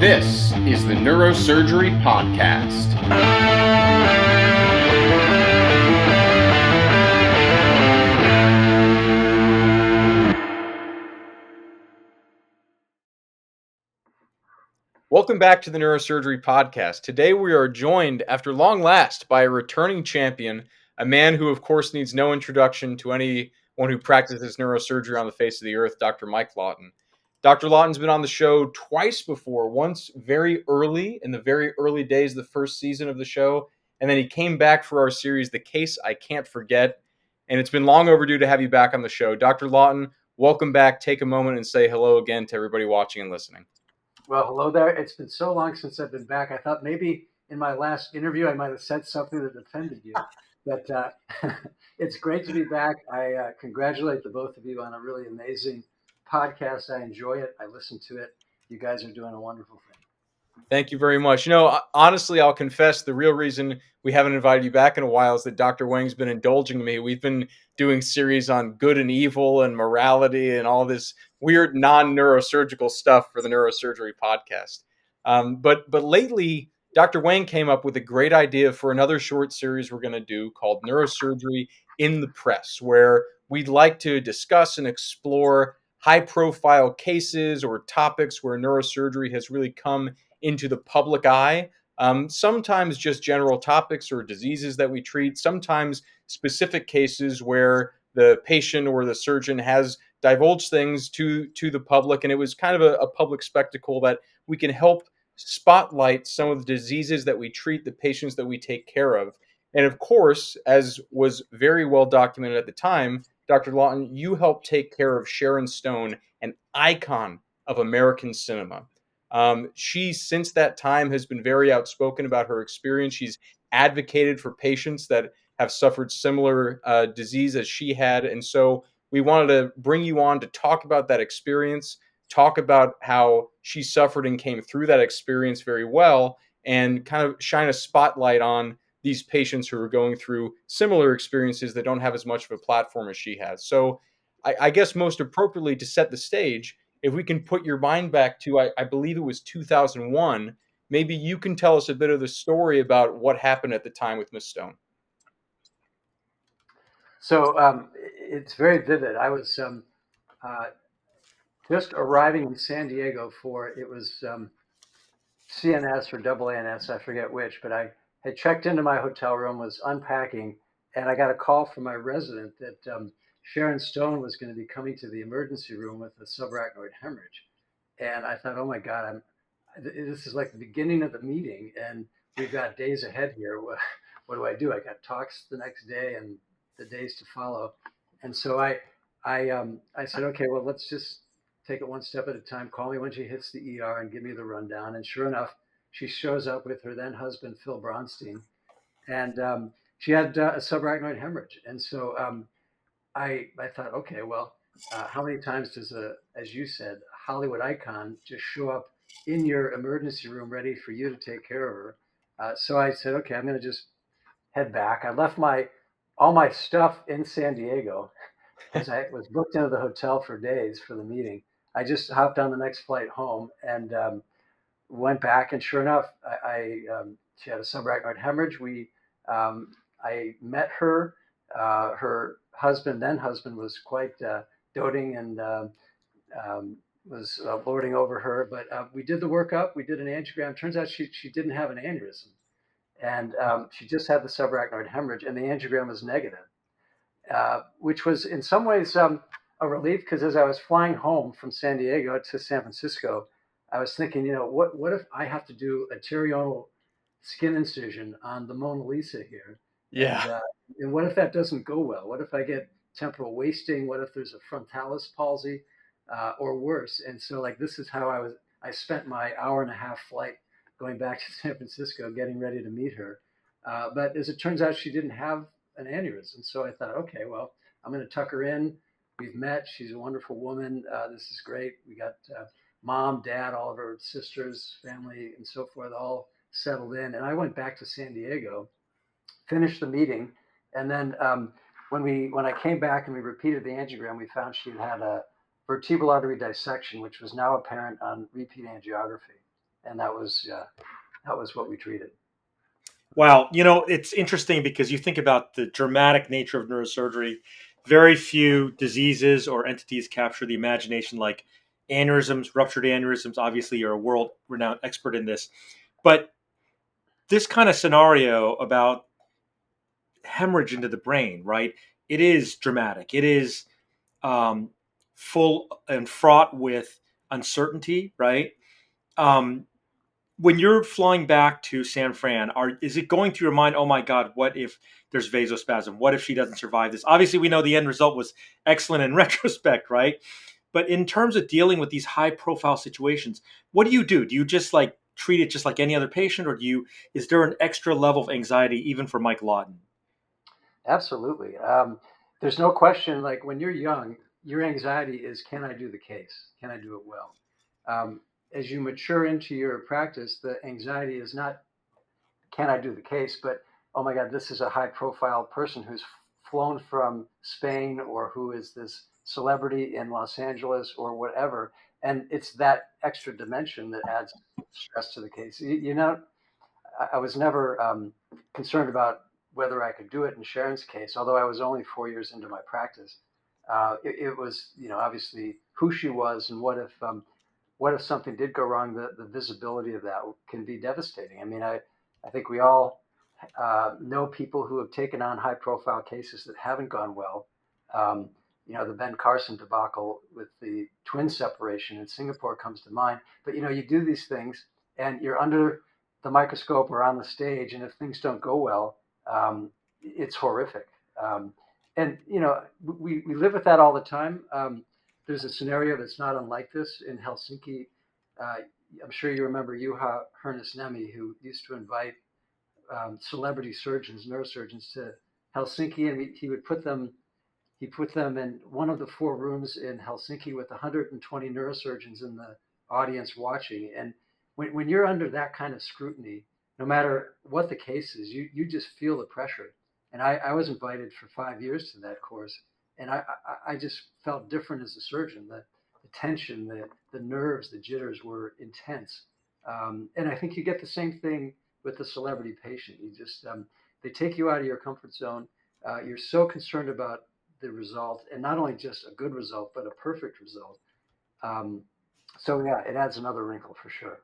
This is the Neurosurgery Podcast. Welcome back to the Neurosurgery Podcast. Today we are joined, after long last, by a returning champion, a man who, of course, needs no introduction to anyone who practices neurosurgery on the face of the earth, Dr. Mike Lawton. Dr. Lawton's been on the show twice before, once very early, in the very early days of the first season of the show, and then he came back for our series, The Case I Can't Forget, and it's been long overdue to have you back on the show. Dr. Lawton, welcome back. Take a moment and say hello again to everybody watching and listening. Well, hello there. It's been so long since I've been back. I thought maybe in my last interview I might have said something that offended you. But it's great to be back. I congratulate the both of you on a really amazing podcast. I enjoy it. I listen to it. You guys are doing a wonderful thing. Thank you very much. You know, honestly, I'll confess the real reason we haven't invited you back in a while is that Dr. Wang's been indulging me. We've been doing series on good and evil and morality and all this weird non-neurosurgical stuff for the Neurosurgery Podcast. But lately, Dr. Wang came up with a great idea for another short series we're going to do called Neurosurgery in the Press, where we'd like to discuss and explore high-profile cases or topics where neurosurgery has really come into the public eye. Sometimes just general topics or diseases that we treat, sometimes specific cases where the patient or the surgeon has divulged things to the public, and it was kind of a public spectacle that we can help spotlight some of the diseases that we treat, the patients that we take care of. And of course, as was very well documented at the time, Dr. Lawton, you helped take care of Sharon Stone, an icon of American cinema. She, since that time, has been very outspoken about her experience. She's advocated for patients that have suffered similar disease as she had. And so we wanted to bring you on to talk about that experience, talk about how she suffered and came through that experience very well, and kind of shine a spotlight on these patients who are going through similar experiences that don't have as much of a platform as she has. So I guess most appropriately, to set the stage, if we can put your mind back to, I believe it was 2001, maybe you can tell us a bit of the story about what happened at the time with Miss Stone. So it's very vivid. I was just arriving in San Diego it was CNS or AANS, I forget which, but I had checked into my hotel room, was unpacking, and I got a call from my resident that Sharon Stone was going to be coming to the emergency room with a subarachnoid hemorrhage. And I thought, oh my God, this is like the beginning of the meeting, and we've got days ahead here. What do I do? I got talks the next day and the days to follow. And so I said, okay, well, let's just take it one step at a time. Call me when she hits the ER and give me the rundown. And sure enough, she shows up with her then husband, Phil Bronstein, and she had a subarachnoid hemorrhage. And so I thought, okay, well, how many times does as you said, Hollywood icon just show up in your emergency room ready for you to take care of her? So I said, okay, I'm going to just head back. I left all my stuff in San Diego because I was booked into the hotel for days for the meeting. I just hopped on the next flight home and went back, and sure enough, she had a subarachnoid hemorrhage. I met her. Her then husband, was quite doting and was lording over her. But we did the workup. We did an angiogram. Turns out she didn't have an aneurysm, and she just had the subarachnoid hemorrhage, and the angiogram was negative, which was in some ways a relief, because as I was flying home from San Diego to San Francisco, I was thinking, what if I have to do a terional skin incision on the Mona Lisa here? Yeah. And what if that doesn't go well? What if I get temporal wasting? What if there's a frontalis palsy or worse? And so this is how I spent my hour and a half flight going back to San Francisco, getting ready to meet her. But as it turns out, she didn't have an aneurysm. So I thought, okay, well, I'm going to tuck her in. We've met. She's a wonderful woman. This is great. We got mom, dad, all of her sisters, family, and so forth, all settled in. And I went back to San Diego, finished the meeting, and then when I came back and we repeated the angiogram, we found she had a vertebral artery dissection, which was now apparent on repeat angiography. and that was what we treated. Wow, it's interesting because you think about the dramatic nature of neurosurgery. Very few diseases or entities capture the imagination like aneurysms, ruptured aneurysms. Obviously, you're a world renowned expert in this. But this kind of scenario about hemorrhage into the brain, right? It is dramatic. It is um, full and fraught with uncertainty, right? Um, when you're flying back to San Fran, is it going through your mind, oh my God, what if there's vasospasm? What if she doesn't survive this? Obviously, we know the end result was excellent in retrospect, right? But in terms of dealing with these high profile situations, what do you do? Do you just like treat it just like any other patient, or is there an extra level of anxiety even for Mike Lawton? Absolutely. There's no question, like when you're young, your anxiety is, can I do the case? Can I do it well? Um, as you mature into your practice, the anxiety is not, can I do the case, but, oh my God, this is a high profile person who's flown from Spain or who is this celebrity in Los Angeles or whatever. And it's that extra dimension that adds stress to the case. I was never concerned about whether I could do it in Sharon's case, although I was only 4 years into my practice. It was, obviously who she was and what if something did go wrong. The visibility of that can be devastating. I mean, I think we all know people who have taken on high profile cases that haven't gone well. Um, the Ben Carson debacle with the twin separation in Singapore comes to mind. But you do these things, and you're under the microscope or on the stage, and if things don't go well, it's horrific. Um, and we live with that all the time. There's a scenario that's not unlike this in Helsinki. Uh, I'm sure you remember Juha Hernesniemi, who used to invite celebrity surgeons, neurosurgeons to Helsinki, and he put them in one of the four rooms in Helsinki with 120 neurosurgeons in the audience watching. And when you're under that kind of scrutiny, no matter what the case is, you just feel the pressure. And I was invited for 5 years to that course, and I just felt different as a surgeon. The tension, the nerves, the jitters were intense. And I think you get the same thing with the celebrity patient. They take you out of your comfort zone. You're so concerned about the result, and not only just a good result, but a perfect result. Um, so yeah, it adds another wrinkle for sure.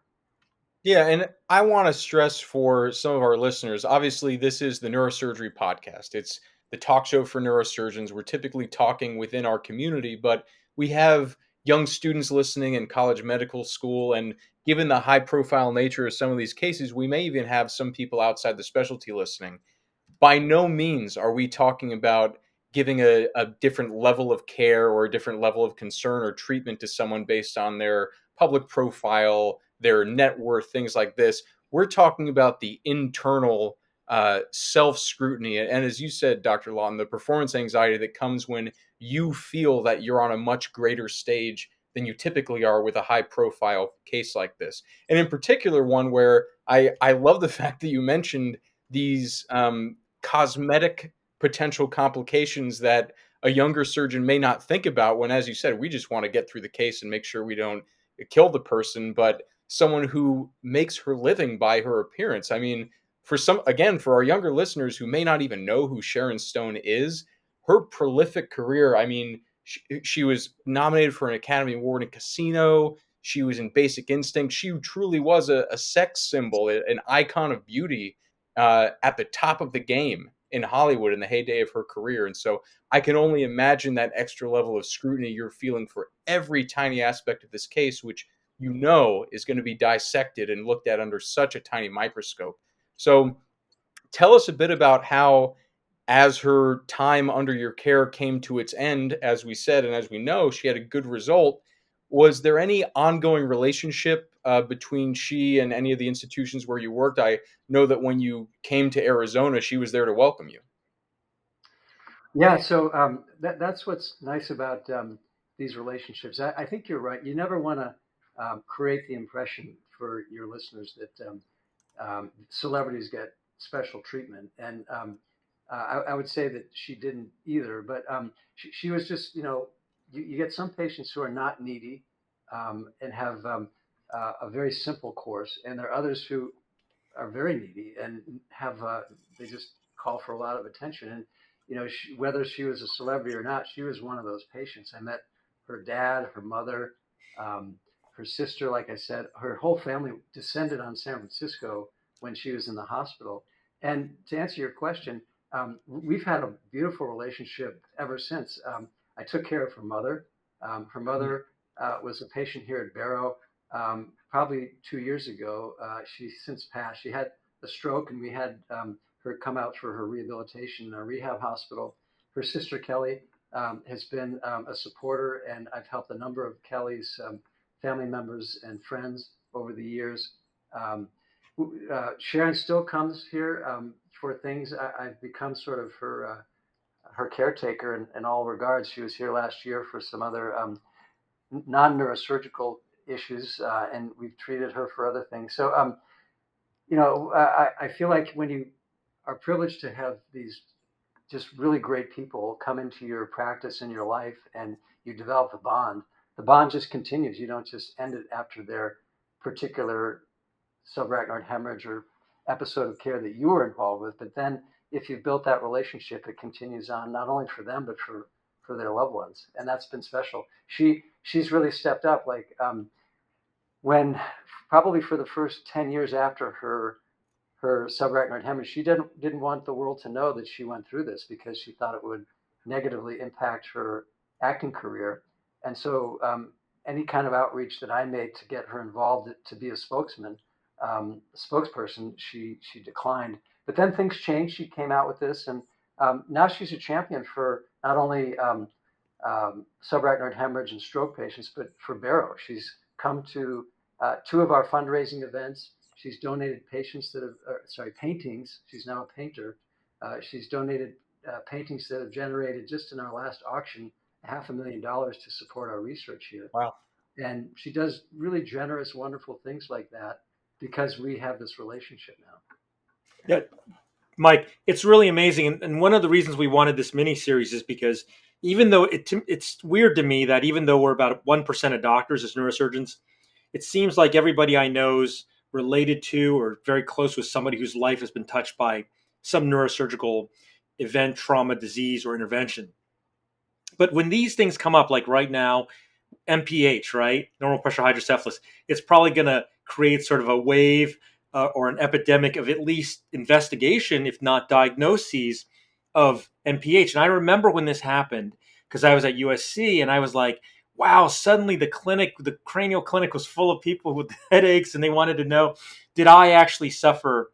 Yeah, and I want to stress for some of our listeners, obviously this is the Neurosurgery podcast. It's the talk show for neurosurgeons. We're typically talking within our community, but we have young students listening in college medical school, and given the high profile nature of some of these cases, we may even have some people outside the specialty listening. By no means are we talking about giving a different level of care or a different level of concern or treatment to someone based on their public profile, their net worth, things like this. We're talking about the internal self scrutiny. And as you said, Dr. Lawton, the performance anxiety that comes when you feel that you're on a much greater stage than you typically are with a high profile case like this. And in particular, one where I love the fact that you mentioned these cosmetic potential complications that a younger surgeon may not think about when, as you said, we just want to get through the case and make sure we don't kill the person, but someone who makes her living by her appearance. I mean, for some, again, for our younger listeners who may not even know who Sharon Stone is, her prolific career, I mean, she was nominated for an Academy Award in Casino. She was in Basic Instinct. She truly was a sex symbol, an icon of beauty at the top of the game in Hollywood in the heyday of her career. And so I can only imagine that extra level of scrutiny you're feeling for every tiny aspect of this case, which you know is going to be dissected and looked at under such a tiny microscope. So tell us a bit about how, as her time under your care came to its end, as we said, and as we know, she had a good result. Was there any ongoing relationship between she and any of the institutions where you worked? I know that when you came to Arizona, she was there to welcome you. Yeah, so that's what's nice about these relationships. I think you're right. You never want to create the impression for your listeners that celebrities get special treatment, and I would say that she didn't either. But she was just, you get some patients who are not needy and have a very simple course, and there are others who are very needy and have they just call for a lot of attention. And whether she was a celebrity or not, she was one of those patients. I met her dad, her mother, um, her sister. Like I said, her whole family descended on San Francisco when she was in the hospital. And to answer your question, we've had a beautiful relationship ever since. I took care of her mother. Her mother was a patient here at Barrow probably 2 years ago. She's since passed. She had a stroke, and we had her come out for her rehabilitation in a rehab hospital. Her sister Kelly has been a supporter, and I've helped a number of Kelly's family members and friends over the years. Um, Sharon still comes here for things. I've become sort of her caretaker in all regards. She was here last year for some other non-neurosurgical issues, and we've treated her for other things. So, I feel like when you are privileged to have these just really great people come into your practice in your life, and you develop a bond, the bond just continues. You don't just end it after their particular subarachnoid hemorrhage or episode of care that you were involved with. But then if you've built that relationship, it continues on not only for them, but for their loved ones. And that's been special. She's really stepped up. Like when probably for the first 10 years after her subarachnoid hemorrhage, she didn't want the world to know that she went through this because she thought it would negatively impact her acting career. And so any kind of outreach that I made to get her involved to be a spokesperson, she declined. But then things changed. She came out with this, and now she's a champion for not only subarachnoid hemorrhage and stroke patients, but for Barrow. She's come to two of our fundraising events. She's donated paintings. She's now a painter. She's donated paintings that have generated, just in our last auction, $500,000 to support our research here. Wow. And she does really generous, wonderful things like that because we have this relationship now. Yeah, Mike, it's really amazing. And one of the reasons we wanted this mini series is because even though it's weird to me that even though we're about 1% of doctors as neurosurgeons, it seems like everybody I know is related to or very close with somebody whose life has been touched by some neurosurgical event, trauma, disease, or intervention. But when these things come up, like right now, MPH, right? Normal pressure hydrocephalus. It's probably going to create sort of a wave or an epidemic of at least investigation, if not diagnoses, of MPH. And I remember when this happened because I was at USC and I was like, wow, suddenly the cranial clinic was full of people with headaches and they wanted to know, did I actually suffer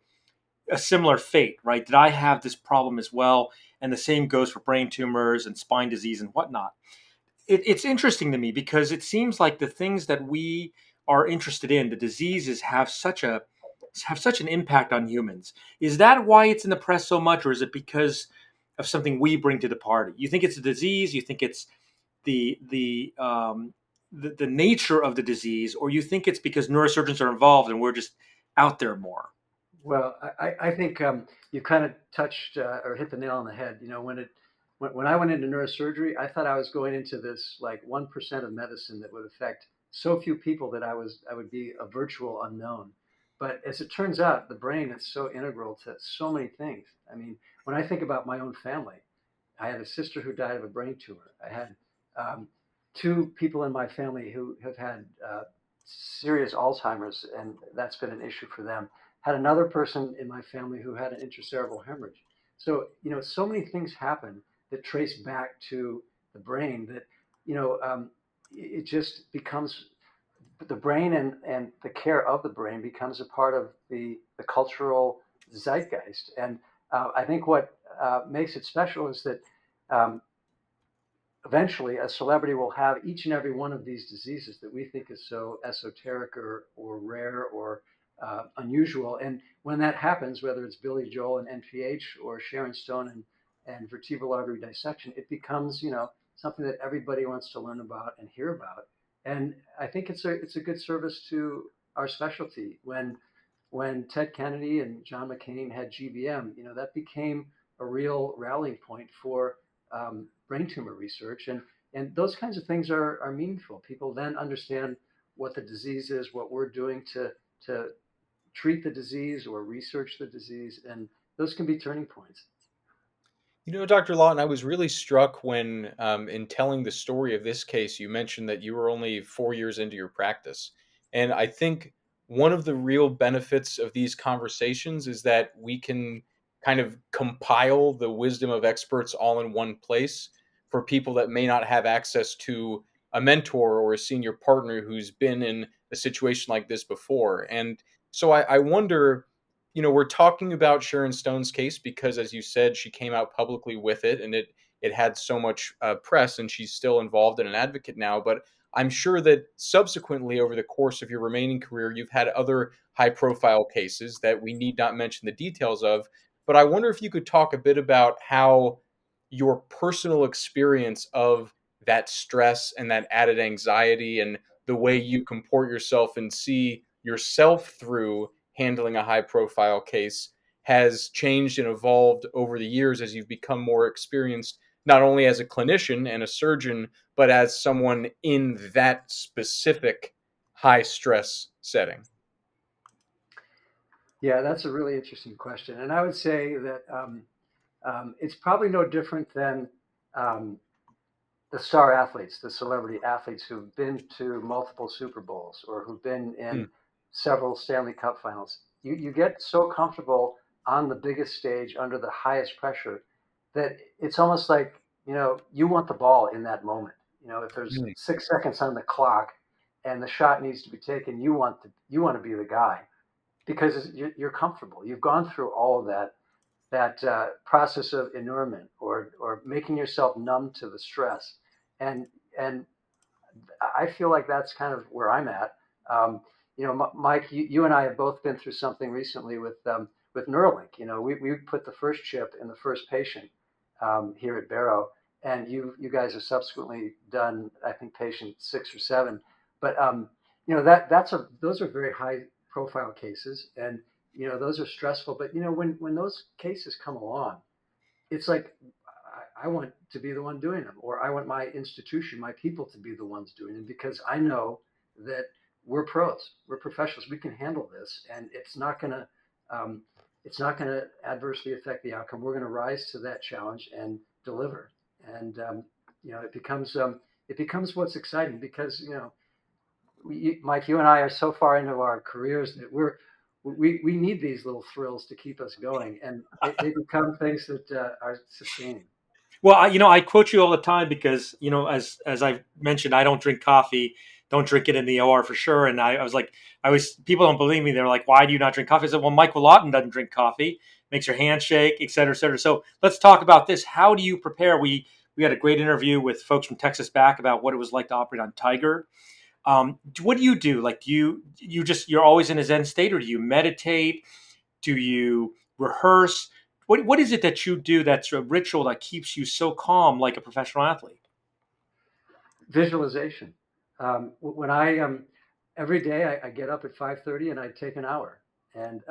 a similar fate, right? Did I have this problem as well? And the same goes for brain tumors and spine disease and whatnot. It's interesting to me because it seems like the things that we are interested in, the diseases, have such an impact on humans. Is that why it's in the press so much, or is it because of something we bring to the party? You think it's a disease? You think it's the nature of the disease, or you think it's because neurosurgeons are involved and we're just out there more? Well, I think you kind of touched or hit the nail on the head. When I went into neurosurgery, I thought I was going into this like 1% of medicine that would affect so few people that I would be a virtual unknown. But as it turns out, the brain is so integral to so many things. I mean, when I think about my own family, I had a sister who died of a brain tumor. I had two people in my family who have had serious Alzheimer's, and that's been an issue for them. Had another person in my family who had an intracerebral hemorrhage. So, so many things happen that trace back to the brain that, it just becomes the brain, and the care of the brain becomes a part of the cultural zeitgeist. And I think what makes it special is that um, eventually a celebrity will have each and every one of these diseases that we think is so esoteric or rare or unusual. And when that happens, whether it's Billy Joel and NPH or Sharon Stone and vertebral artery dissection, it becomes, something that everybody wants to learn about and hear about. And I think it's a good service to our specialty. When Ted Kennedy and John McCain had GBM, that became a real rallying point for brain tumor research, and those kinds of things are meaningful. People then understand what the disease is, what we're doing to treat the disease or research the disease, and those can be turning points. Dr. Lawton, I was really struck when, in telling the story of this case, you mentioned that you were only 4 years into your practice. And I think one of the real benefits of these conversations is that we can kind of compile the wisdom of experts all in one place for people that may not have access to a mentor or a senior partner who's been in a situation like this before. And so I wonder, we're talking about Sharon Stone's case because, as you said, she came out publicly with it, and it had so much press, and she's still involved and an advocate now. But I'm sure that subsequently, over the course of your remaining career, you've had other high-profile cases that we need not mention the details of. But I wonder if you could talk a bit about how your personal experience of that stress and that added anxiety and the way you comport yourself and see yourself through handling a high profile case has changed and evolved over the years as you've become more experienced, not only as a clinician and a surgeon, but as someone in that specific high stress setting? Yeah, that's a really interesting question, and I would say that it's probably no different than um, the star athletes, the celebrity athletes who've been to multiple Super Bowls or who've been Hmm. in several Stanley Cup finals. You get so comfortable on the biggest stage under the highest pressure that it's almost like, you want the ball in that moment. If there's Hmm. 6 seconds on the clock and the shot needs to be taken, you want to be the guy because you're comfortable. You've gone through all of that process of inurement or making yourself numb to the stress, and and I feel like that's kind of where I'm at. Mike, you and I have both been through something recently with Neuralink. We put the first chip in the first patient here at Barrow, and you guys have subsequently done, I think, patient 6 or 7. But those are very high profile cases, and those are stressful. But when those cases come along, it's like I want to be the one doing them, or I want my institution, my people to be the ones doing them because I know that we're pros, we're professionals, we can handle this, and um, it's not going to adversely affect the outcome. We're going to rise to that challenge and deliver, and it becomes what's exciting because Mike, you and I are so far into our careers that we need these little thrills to keep us going, and they become things that are sustaining. Well, I quote you all the time because as I mentioned, I don't drink coffee. Don't drink it in the OR for sure. And I was like, people don't believe me. They're like, why do you not drink coffee? I said, well, Michael Lawton doesn't drink coffee, makes your hand shake, et cetera, et cetera. So let's talk about this. How do you prepare? We had a great interview with folks from Texas back about what it was like to operate on Tiger. What do you do? Like, you're always in a Zen state, or do you meditate? Do you rehearse? What is it that you do that's a ritual that keeps you so calm like a professional athlete? Visualization. When I every day I get up at 5:30 and I take an hour. And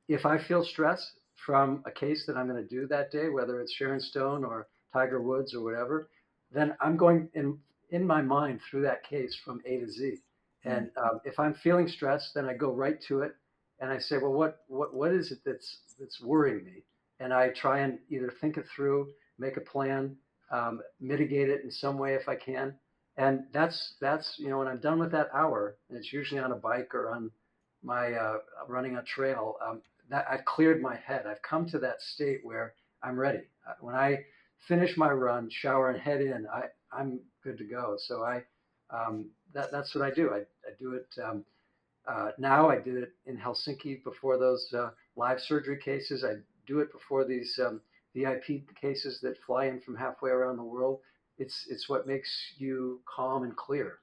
if I feel stress from a case that I'm going to do that day, whether it's Sharon Stone or Tiger Woods or whatever, then I'm going in my mind through that case from A to Z. And if I'm feeling stressed, then I go right to it and I say, well, what is it that's worrying me? And I try and either think it through, make a plan, mitigate it in some way if I can, and that's when I'm done with that hour, and it's usually on a bike or on my running a trail. That I've cleared my head. I've come to that state where I'm ready. When I finish my run, shower, and head in, I'm good to go. So that's what I do. I do it now. I did it in Helsinki before those live surgery cases. I do it before these VIP cases that fly in from halfway around the world. It's what makes you calm and clear.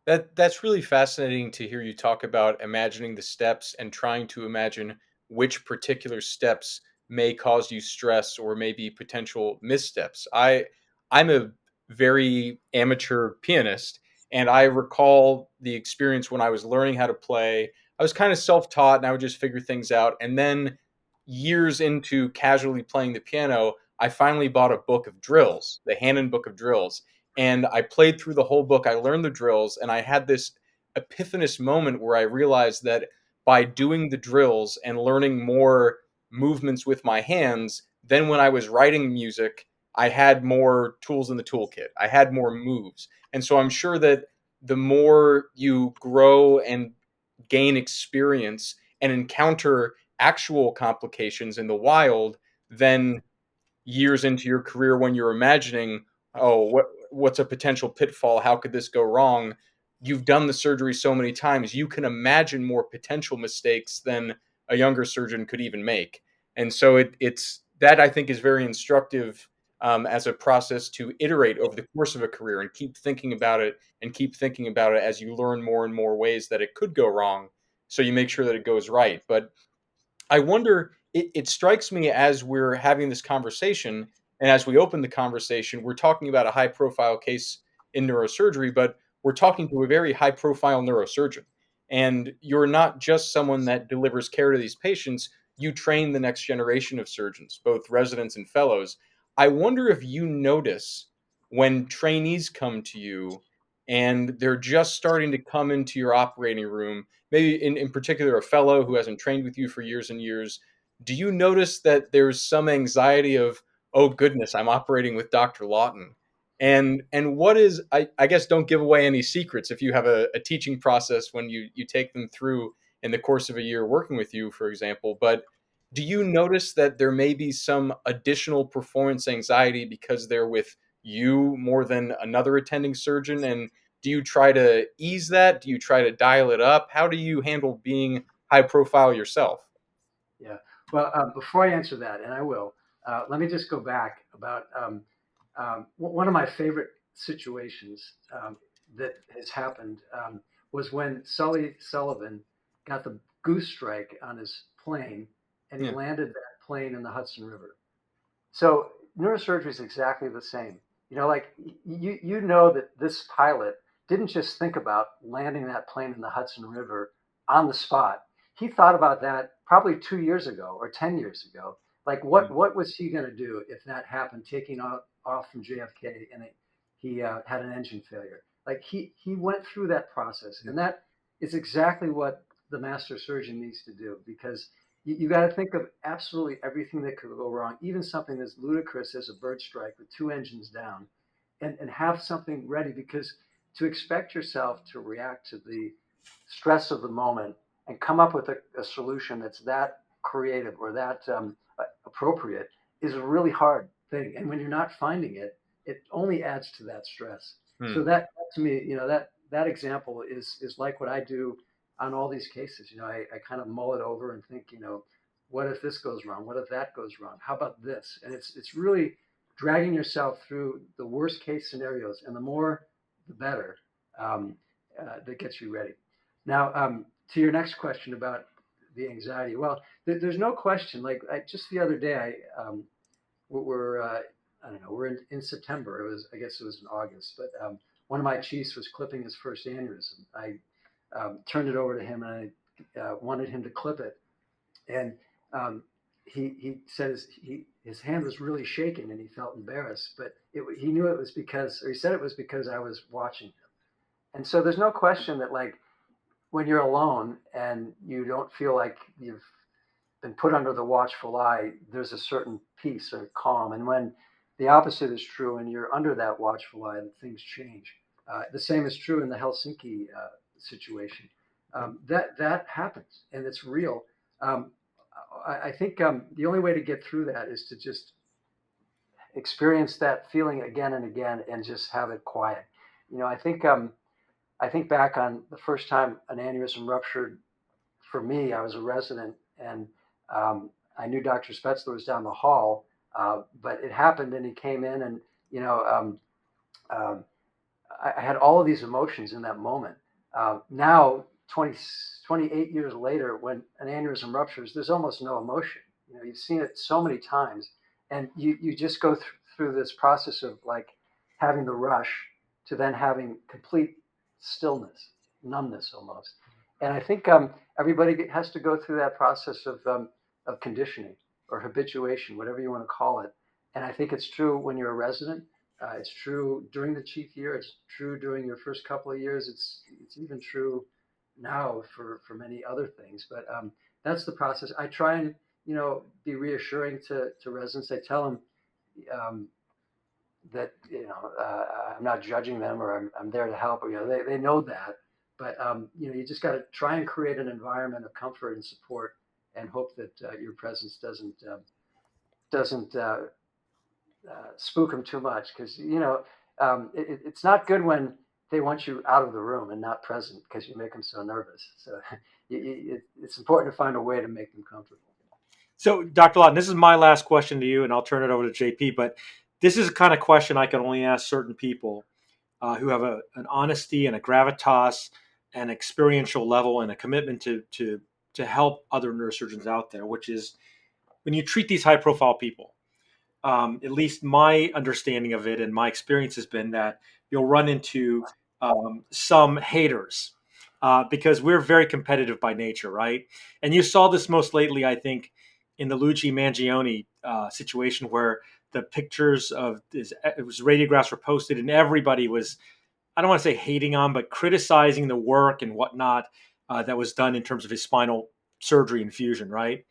That's really fascinating to hear you talk about imagining the steps and trying to imagine which particular steps may cause you stress or maybe potential missteps. I'm a very amateur pianist, and I recall the experience when I was learning how to play. I was kind of self-taught and I would just figure things out. And then years into casually playing the piano, I finally bought a book of drills, the Hannon book of drills, And I played through the whole book. I learned the drills, and I had this epiphanous moment where I realized that by doing the drills and learning more movements with my hands, then when I was writing music, I had more tools in the toolkit. I had more moves. And so I'm sure that the more you grow and gain experience and encounter actual complications in the wild, then years into your career when you're imagining, oh, what's a potential pitfall? How could this go wrong? You've done the surgery so many times, you can imagine more potential mistakes than a younger surgeon could even make. And so it's that I think is very instructive as a process to iterate over the course of a career and keep thinking about it and keep thinking about it as you learn more and more ways that it could go wrong. So you make sure that it goes right. But I wonder, it strikes me as we're having this conversation, and as we open the conversation, we're talking about a high profile case in neurosurgery, but we're talking to a very high profile neurosurgeon. And you're not just someone that delivers care to these patients, you train the next generation of surgeons, both residents and fellows. I wonder if you notice when trainees come to you and they're just starting to come into your operating room, maybe in particular a fellow who hasn't trained with you for years and years, do you notice that there's some anxiety of, oh goodness, I'm operating with Dr. Lawton? And what is, I guess don't give away any secrets if you have a teaching process when you take them through in the course of a year working with you, for example, but do you notice that there may be some additional performance anxiety because they're with you more than another attending surgeon? And do you try to ease that? Do you try to dial it up? How do you handle being high profile yourself? Yeah. Well, before I answer that, and I will, let me just go back about one of my favorite situations that has happened was when Sully Sullivan got the goose strike on his plane, and he Yeah. landed that plane in the Hudson River. So neurosurgery is exactly the same. Like you know that this pilot didn't just think about landing that plane in the Hudson River on the spot. He thought about that probably 2 years ago or 10 years ago. Like Mm. what was he going to do if that happened, taking off from JFK and he had an engine failure? Like he went through that process, and that is exactly what the master surgeon needs to do, because you got to think of absolutely everything that could go wrong, even something as ludicrous as a bird strike with two engines down, and have something ready. Because to expect yourself to react to the stress of the moment and come up with a solution that's that creative or that appropriate is a really hard thing. And when you're not finding it, it only adds to that stress. So Hmm. that to me, that example is like what I do on all these cases. I kind of mull it over and think, what if this goes wrong? What if that goes wrong? How about this? And it's really dragging yourself through the worst case scenarios, and the more, the better. That gets you ready. Now, to your next question about the anxiety. Well, there's no question. Like just the other day, we're I don't know, we're in September. I guess it was in August, but one of my chiefs was clipping his first aneurysm. I turned it over to him, and I wanted him to clip it, and he said his hand was really shaking, and he felt embarrassed, but he knew it was because, or he said it was because I was watching him. And so there's no question that, like, when you're alone and you don't feel like you've been put under the watchful eye, there's a certain peace or calm. And when the opposite is true and you're under that watchful eye, things change. The same is true in the Helsinki situation. That happens, and it's real. Um, I think the only way to get through that is to just experience that feeling again and again, and just have it quiet. I think back on the first time an aneurysm ruptured for me. I was a resident, and I knew Dr. Spetzler was down the hall, but it happened, and he came in, and you know, um, I had all of these emotions in that moment. Now, 28 years later, when an aneurysm ruptures, there's almost no emotion. You've seen it so many times, and you just go through this process of, like, having the rush to then having complete stillness, numbness almost. And I think everybody has to go through that process of conditioning or habituation, whatever you want to call it. And I think it's true when you're a resident. It's true during the chief year. It's true during your first couple of years. It's even true now for many other things. But that's the process. I try and be reassuring to residents. I tell them um, that I'm not judging them, or I'm there to help. They know that, but you just got to try and create an environment of comfort and support, and hope that your presence doesn't spook them too much, because it's not good when they want you out of the room and not present because you make them so nervous. So it's important to find a way to make them comfortable. So, Dr. Lawton, this is my last question to you, and I'll turn it over to JP. But this is a kind of question I can only ask certain people who have an honesty and a gravitas and experiential level and a commitment to help other neurosurgeons out there, which is when you treat these high profile people. At least my understanding of it and my experience has been that you'll run into some haters because we're very competitive by nature, right? And you saw this most lately, I think, in the Luigi Mangione situation where the pictures of it was radiographs were posted and everybody was, I don't want to say hating on, but criticizing the work and whatnot that was done in terms of his spinal surgery and fusion, right?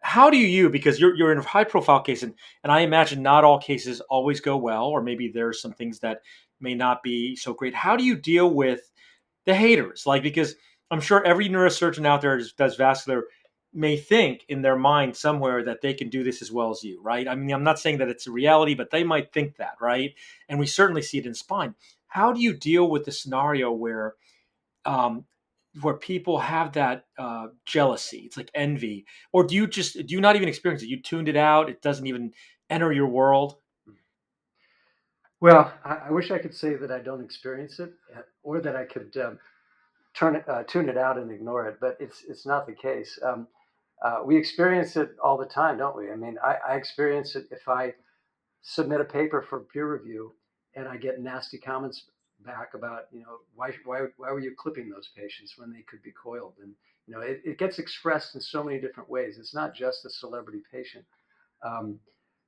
How do you, because you're in a high profile case, and I imagine not all cases always go well, or maybe there's some things that may not be so great. How do you deal with the haters? Like, because I'm sure every neurosurgeon out there who does vascular may think in their mind somewhere that they can do this as well as you, right? I mean, I'm not saying that it's a reality, but they might think that, right? And we certainly see it in spine. How do you deal with the scenario um, where people have that jealousy? It's like envy, or do you not even experience it? You tuned it out. It doesn't even enter your world. Well, I wish I could say that I don't experience it, or that I could tune it out and ignore it, but it's not the case. We experience it all the time, don't we? I mean, I experience it if I submit a paper for peer review and I get nasty comments back about, why were you clipping those patients when they could be coiled? And it gets expressed in so many different ways. It's not just a celebrity patient. Um,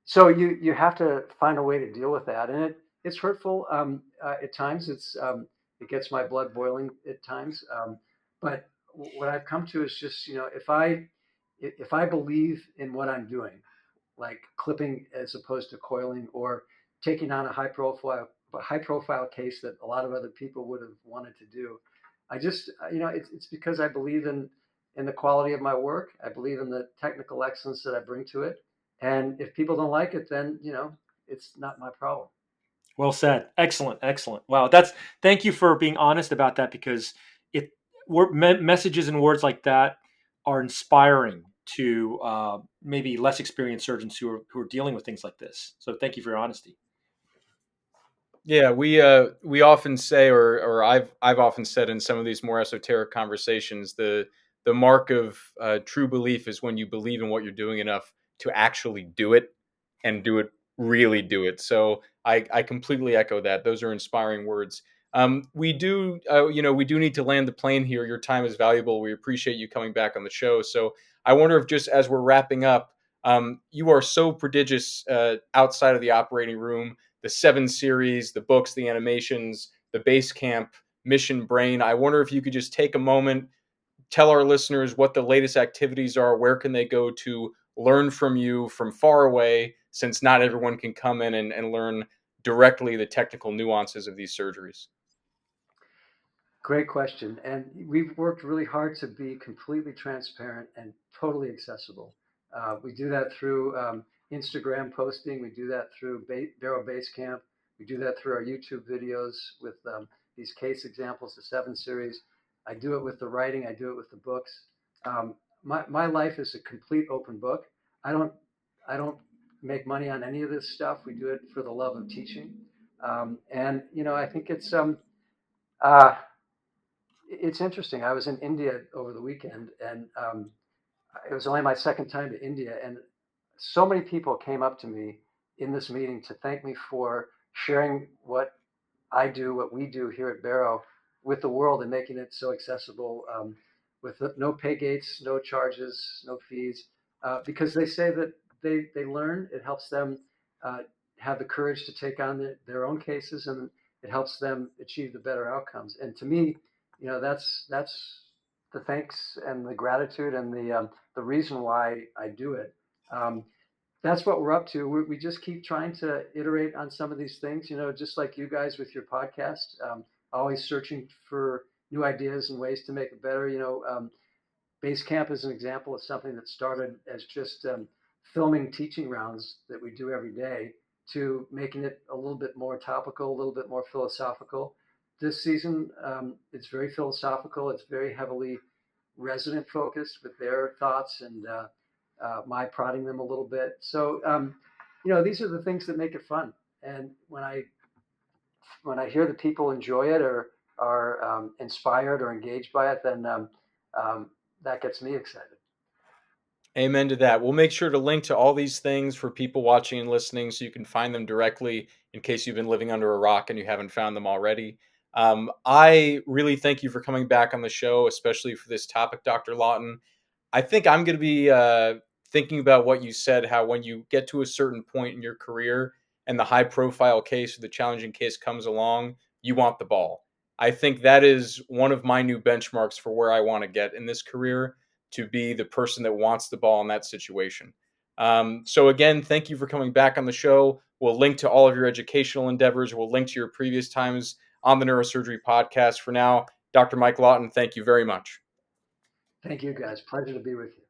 so you have to find a way to deal with that, and it's hurtful at times. It gets my blood boiling at times. But what I've come to is just, if I believe in what I'm doing, like clipping as opposed to coiling, or taking on a high profile case that a lot of other people would have wanted to do. I just it's because I believe in the quality of my work. I believe in the technical excellence that I bring to it. And if people don't like it, then it's not my problem. Well said. Excellent. Excellent. Wow. That's Thank you for being honest about that, because it messages and words like that are inspiring to maybe less experienced surgeons who are dealing with things like this. So thank you for your honesty. Yeah, we often say, or I've often said in some of these more esoteric conversations, the mark of true belief is when you believe in what you're doing enough to actually do it, and really do it. So I completely echo that. Those are inspiring words. We do need to land the plane here. Your time is valuable. We appreciate you coming back on the show. So I wonder if, just as we're wrapping up, you are so prodigious outside of the operating room, the 7 series, the books, the animations, the base camp, Mission Brain. I wonder if you could just take a moment, tell our listeners what the latest activities are. Where can they go to learn from you from far away, since not everyone can come in and learn directly the technical nuances of these surgeries? Great question. And we've worked really hard to be completely transparent and totally accessible. We do that through Instagram posting. We do that through Barrow Basecamp. We do that through our YouTube videos with these case examples, the 7 series. I do it with the writing. I do it with the books. My life is a complete open book. I don't I don't make money on any of this stuff. We do it for the love of teaching. And I think uh, it's interesting. I was in India over the weekend, and it was only my second time to India, and so many people came up to me in this meeting to thank me for sharing what I do, what we do here at Barrow, with the world, and making it so accessible, with no pay gates, no charges, no fees, because they say that they learn. It helps them uh, have the courage to take on their own cases, and it helps them achieve the better outcomes. And to me, that's the thanks and the gratitude and the reason why I do it. Um, that's what we're up to. We just keep trying to iterate on some of these things, just like you guys with your podcast, always searching for new ideas and ways to make it better. Base Camp is an example of something that started as just filming teaching rounds that we do every day to making it a little bit more topical, a little bit more philosophical. This season, it's very philosophical. It's very heavily resident focused with their thoughts and my prodding them a little bit. So, these are the things that make it fun. And when I hear that people enjoy it or are inspired or engaged by it, then that gets me excited. Amen to that. We'll make sure to link to all these things for people watching and listening so you can find them directly in case you've been living under a rock and you haven't found them already. I really thank you for coming back on the show, especially for this topic, Dr. Lawton. I think I'm going to be thinking about what you said, how when you get to a certain point in your career and the high profile case or the challenging case comes along, you want the ball. I think that is one of my new benchmarks for where I want to get in this career, to be the person that wants the ball in that situation. So again, thank you for coming back on the show. We'll link to all of your educational endeavors. We'll link to your previous times on the Neurosurgery podcast. For now, Dr. Mike Lawton, thank you very much. Thank you, guys. Pleasure to be with you.